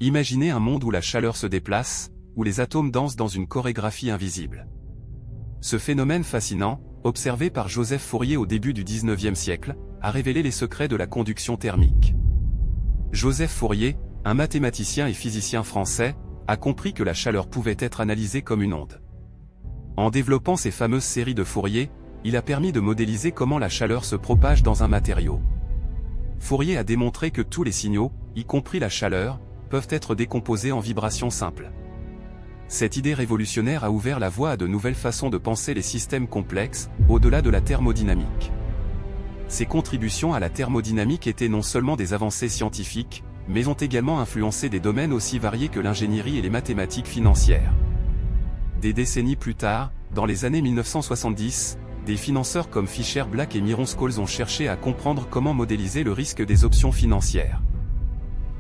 Imaginez un monde où la chaleur se déplace, où les atomes dansent dans une chorégraphie invisible. Ce phénomène fascinant, observé par Joseph Fourier au début du XIXe siècle, a révélé les secrets de la conduction thermique. Joseph Fourier, un mathématicien et physicien français, a compris que la chaleur pouvait être analysée comme une onde. En développant ces fameuses séries de Fourier, il a permis de modéliser comment la chaleur se propage dans un matériau. Fourier a démontré que tous les signaux, y compris la chaleur, peuvent être décomposés en vibrations simples. Cette idée révolutionnaire a ouvert la voie à de nouvelles façons de penser les systèmes complexes, au-delà de la thermodynamique. Ses contributions à la thermodynamique étaient non seulement des avancées scientifiques, mais ont également influencé des domaines aussi variés que l'ingénierie et les mathématiques financières. Des décennies plus tard, dans les années 1970, des financeurs comme Fischer Black et Myron Scholes ont cherché à comprendre comment modéliser le risque des options financières.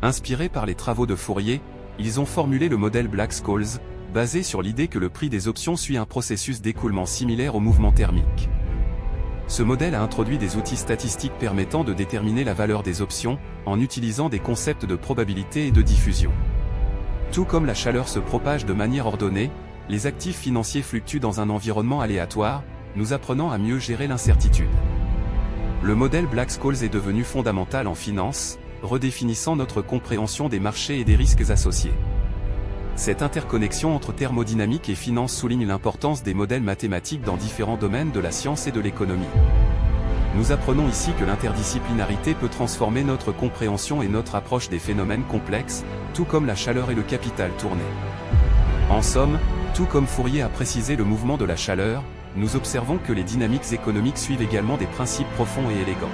Inspirés par les travaux de Fourier, ils ont formulé le modèle Black-Scholes, basé sur l'idée que le prix des options suit un processus d'écoulement similaire au mouvement thermique. Ce modèle a introduit des outils statistiques permettant de déterminer la valeur des options, en utilisant des concepts de probabilité et de diffusion. Tout comme la chaleur se propage de manière ordonnée, les actifs financiers fluctuent dans un environnement aléatoire, nous apprenant à mieux gérer l'incertitude. Le modèle Black-Scholes est devenu fondamental en finance, redéfinissant notre compréhension des marchés et des risques associés. Cette interconnexion entre thermodynamique et finance souligne l'importance des modèles mathématiques dans différents domaines de la science et de l'économie. Nous apprenons ici que l'interdisciplinarité peut transformer notre compréhension et notre approche des phénomènes complexes, tout comme la chaleur et le capital tourné. En somme, tout comme Fourier a précisé le mouvement de la chaleur, nous observons que les dynamiques économiques suivent également des principes profonds et élégants.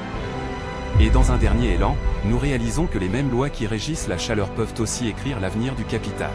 Et dans un dernier élan, nous réalisons que les mêmes lois qui régissent la chaleur peuvent aussi écrire l'avenir du capital.